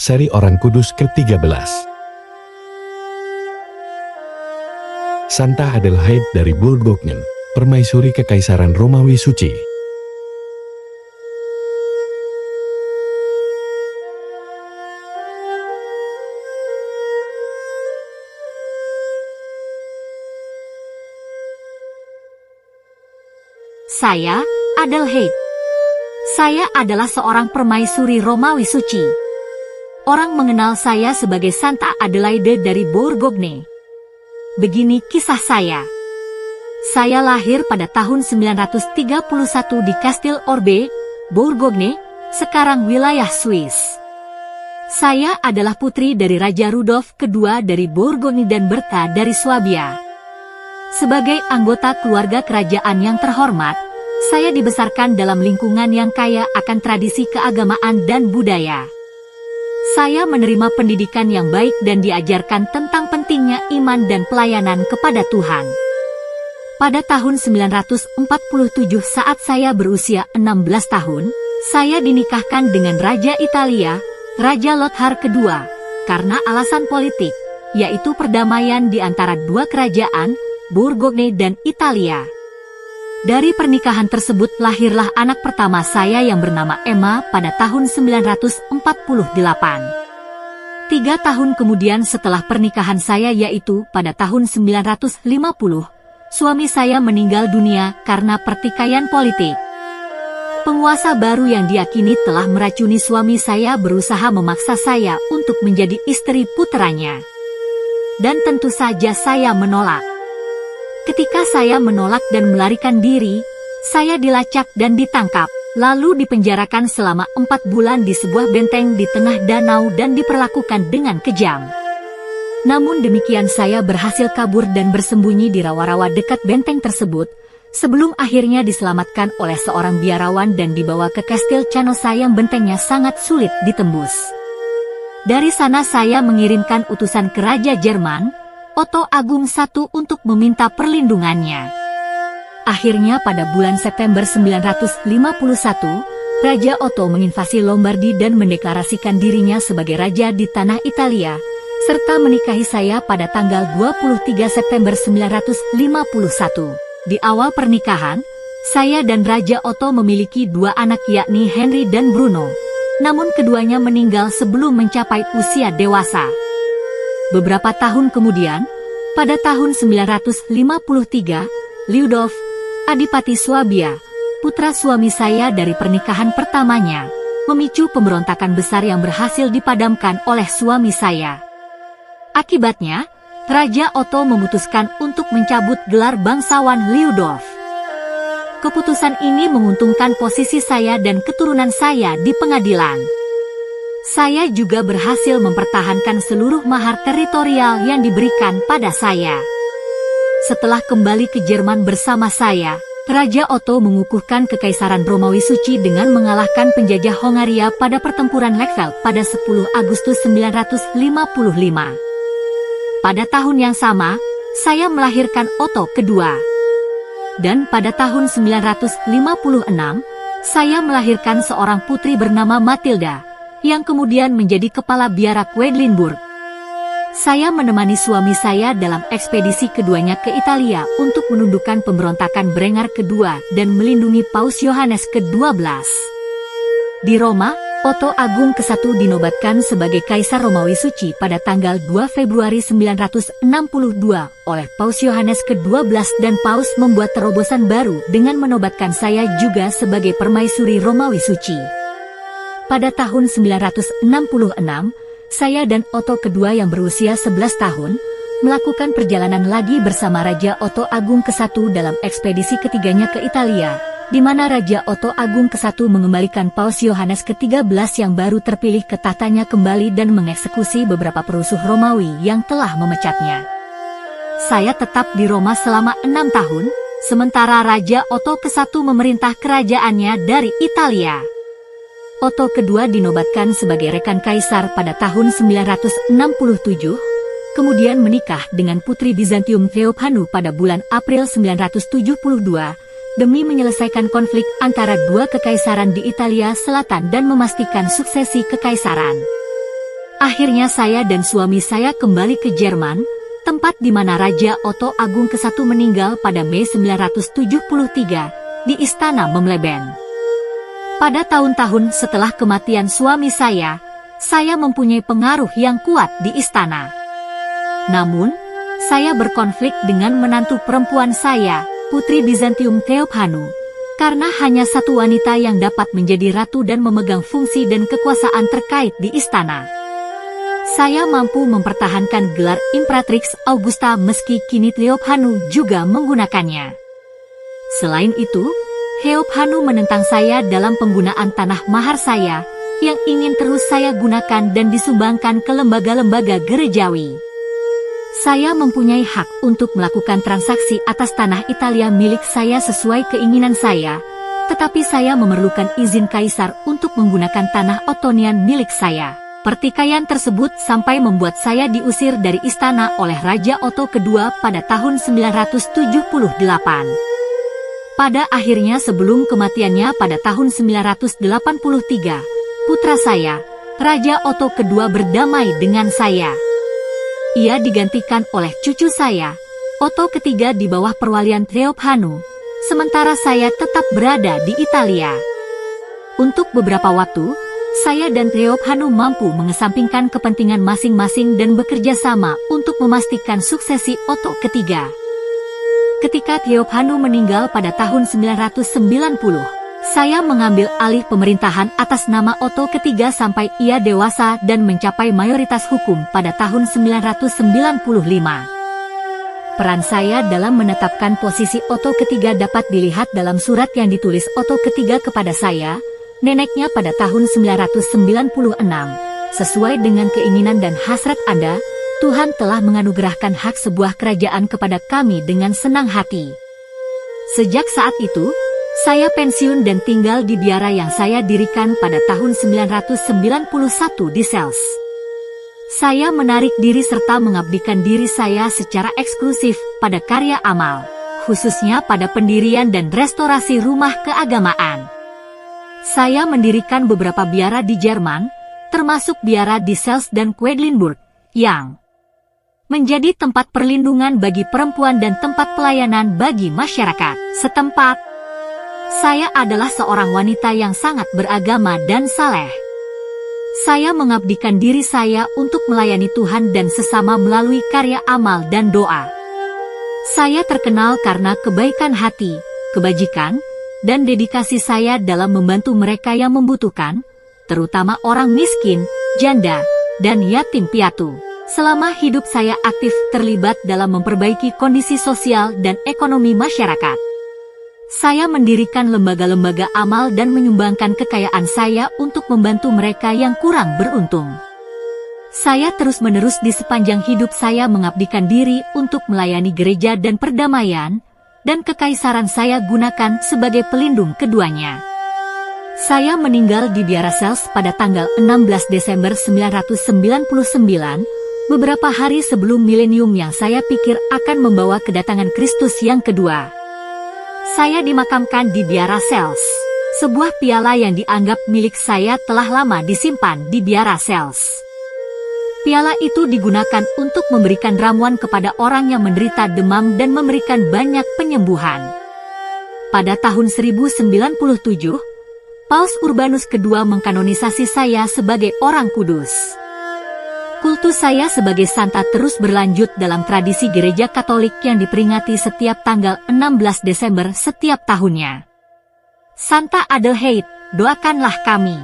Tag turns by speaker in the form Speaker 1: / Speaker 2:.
Speaker 1: Seri Orang Kudus ke-13. Santa Adelheid dari Bourgogne, permaisuri Kekaisaran Romawi Suci.
Speaker 2: Saya, Adelheid. Saya adalah seorang permaisuri Romawi Suci. Orang mengenal saya sebagai Santa Adelaide dari Bourgogne. Begini kisah saya. Saya lahir pada tahun 931 di Kastil Orbe, Bourgogne, sekarang wilayah Swiss. Saya adalah putri dari Raja Rudolf II dari Bourgogne dan Bertha dari Swabia. Sebagai anggota keluarga kerajaan yang terhormat, saya dibesarkan dalam lingkungan yang kaya akan tradisi keagamaan dan budaya. Saya menerima pendidikan yang baik dan diajarkan tentang pentingnya iman dan pelayanan kepada Tuhan. Pada tahun 947 saat saya berusia 16 tahun, saya dinikahkan dengan Raja Italia, Raja Lothar II, karena alasan politik, yaitu perdamaian di antara dua kerajaan, Bourgogne dan Italia. Dari pernikahan tersebut lahirlah anak pertama saya yang bernama Emma pada tahun 948. 3 tahun kemudian setelah pernikahan saya yaitu pada tahun 950, suami saya meninggal dunia karena pertikaian politik. Penguasa baru yang diyakini telah meracuni suami saya berusaha memaksa saya untuk menjadi istri puteranya. Dan tentu saja saya menolak. Ketika saya menolak dan melarikan diri, saya dilacak dan ditangkap, lalu dipenjarakan selama 4 bulan di sebuah benteng di tengah danau dan diperlakukan dengan kejam. Namun demikian saya berhasil kabur dan bersembunyi di rawa-rawa dekat benteng tersebut, sebelum akhirnya diselamatkan oleh seorang biarawan dan dibawa ke Kastil Canossa yang bentengnya sangat sulit ditembus. Dari sana saya mengirimkan utusan ke Raja Jerman, Otto Agung I untuk meminta perlindungannya. Akhirnya pada bulan September 951, Raja Otto menginvasi Lombardi dan mendeklarasikan dirinya sebagai raja di tanah Italia, serta menikahi saya pada tanggal 23 September 951. Di awal pernikahan, saya dan Raja Otto memiliki 2 anak yakni Henry dan Bruno, namun keduanya meninggal sebelum mencapai usia dewasa. Beberapa tahun kemudian, pada tahun 953, Liudolf, Adipati Swabia, putra suami saya dari pernikahan pertamanya, memicu pemberontakan besar yang berhasil dipadamkan oleh suami saya. Akibatnya, Raja Otto memutuskan untuk mencabut gelar bangsawan Liudolf. Keputusan ini menguntungkan posisi saya dan keturunan saya di pengadilan. Saya juga berhasil mempertahankan seluruh mahar teritorial yang diberikan pada saya. Setelah kembali ke Jerman bersama saya, Raja Otto mengukuhkan Kekaisaran Romawi Suci dengan mengalahkan penjajah Hongaria pada pertempuran Lechfeld pada 10 Agustus 955. Pada tahun yang sama, saya melahirkan Otto II. Dan pada tahun 956, saya melahirkan seorang putri bernama Matilda, yang kemudian menjadi kepala biara Quedlinburg. Saya menemani suami saya dalam ekspedisi keduanya ke Italia untuk menundukkan pemberontakan Berengar II dan melindungi Paus Yohanes ke-12. Di Roma, Otto Agung ke-1 dinobatkan sebagai Kaisar Romawi Suci pada tanggal 2 Februari 962 oleh Paus Yohanes ke-12 dan Paus membuat terobosan baru dengan menobatkan saya juga sebagai permaisuri Romawi Suci. Pada tahun 966, saya dan Otto II yang berusia 11 tahun, melakukan perjalanan lagi bersama Raja Otto Agung ke-1 dalam ekspedisi ketiganya ke Italia, di mana Raja Otto Agung ke-1 mengembalikan Paus Yohanes ke-13 yang baru terpilih ke tahtanya kembali dan mengeksekusi beberapa perusuh Romawi yang telah memecatnya. Saya tetap di Roma selama 6 tahun, sementara Raja Otto ke-1 memerintah kerajaannya dari Italia. Otto II dinobatkan sebagai rekan kaisar pada tahun 967, kemudian menikah dengan putri Bizantium Theophanu pada bulan April 972, demi menyelesaikan konflik antara dua kekaisaran di Italia Selatan dan memastikan suksesi kekaisaran. Akhirnya saya dan suami saya kembali ke Jerman, tempat di mana Raja Otto Agung ke-1 meninggal pada Mei 973 di Istana Memleben. Pada tahun-tahun setelah kematian suami saya mempunyai pengaruh yang kuat di istana. Namun, saya berkonflik dengan menantu perempuan saya, Putri Bizantium Theophanu, karena hanya satu wanita yang dapat menjadi ratu dan memegang fungsi dan kekuasaan terkait di istana. Saya mampu mempertahankan gelar Imperatrix Augusta meski kini Theophanu juga menggunakannya. Selain itu, Theophanu menentang saya dalam penggunaan tanah mahar saya, yang ingin terus saya gunakan dan disumbangkan ke lembaga-lembaga gerejawi. Saya mempunyai hak untuk melakukan transaksi atas tanah Italia milik saya sesuai keinginan saya, tetapi saya memerlukan izin kaisar untuk menggunakan tanah Ottonian milik saya. Pertikaian tersebut sampai membuat saya diusir dari istana oleh Raja Otto II pada tahun 978. Pada akhirnya sebelum kematiannya pada tahun 983, putra saya, Raja Otto II berdamai dengan saya. Ia digantikan oleh cucu saya, Otto III di bawah perwalian Theophanu, sementara saya tetap berada di Italia. Untuk beberapa waktu, saya dan Theophanu mampu mengesampingkan kepentingan masing-masing dan bekerja sama untuk memastikan suksesi Otto III. Ketika Theophanu meninggal pada tahun 990, saya mengambil alih pemerintahan atas nama Otto III sampai ia dewasa dan mencapai mayoritas hukum pada tahun 995. Peran saya dalam menetapkan posisi Otto III dapat dilihat dalam surat yang ditulis Otto III kepada saya, neneknya pada tahun 996. Sesuai dengan keinginan dan hasrat Anda, Tuhan telah menganugerahkan hak sebuah kerajaan kepada kami dengan senang hati. Sejak saat itu, saya pensiun dan tinggal di biara yang saya dirikan pada tahun 991 di Sels. Saya menarik diri serta mengabdikan diri saya secara eksklusif pada karya amal, khususnya pada pendirian dan restorasi rumah keagamaan. Saya mendirikan beberapa biara di Jerman, termasuk biara di Sels dan Quedlinburg, yang menjadi tempat perlindungan bagi perempuan dan tempat pelayanan bagi masyarakat setempat. Saya adalah seorang wanita yang sangat beragama dan saleh. Saya mengabdikan diri saya untuk melayani Tuhan dan sesama melalui karya amal dan doa. Saya terkenal karena kebaikan hati, kebajikan, dan dedikasi saya dalam membantu mereka yang membutuhkan, terutama orang miskin, janda, dan yatim piatu. Selama hidup saya aktif terlibat dalam memperbaiki kondisi sosial dan ekonomi masyarakat. Saya mendirikan lembaga-lembaga amal dan menyumbangkan kekayaan saya untuk membantu mereka yang kurang beruntung. Saya terus-menerus di sepanjang hidup saya mengabdikan diri untuk melayani gereja dan perdamaian, dan kekaisaran saya gunakan sebagai pelindung keduanya. Saya meninggal di biara Sels pada tanggal 16 Desember 999, beberapa hari sebelum milenium yang saya pikir akan membawa kedatangan Kristus yang kedua. Saya dimakamkan di biara Sels. Sebuah piala yang dianggap milik saya telah lama disimpan di biara Sels. Piala itu digunakan untuk memberikan ramuan kepada orang yang menderita demam dan memberikan banyak penyembuhan. Pada tahun 1097, Paus Urbanus II mengkanonisasi saya sebagai orang kudus. Kultus saya sebagai santa terus berlanjut dalam tradisi gereja Katolik yang diperingati setiap tanggal 16 Desember setiap tahunnya. Santa Adelheid, doakanlah kami.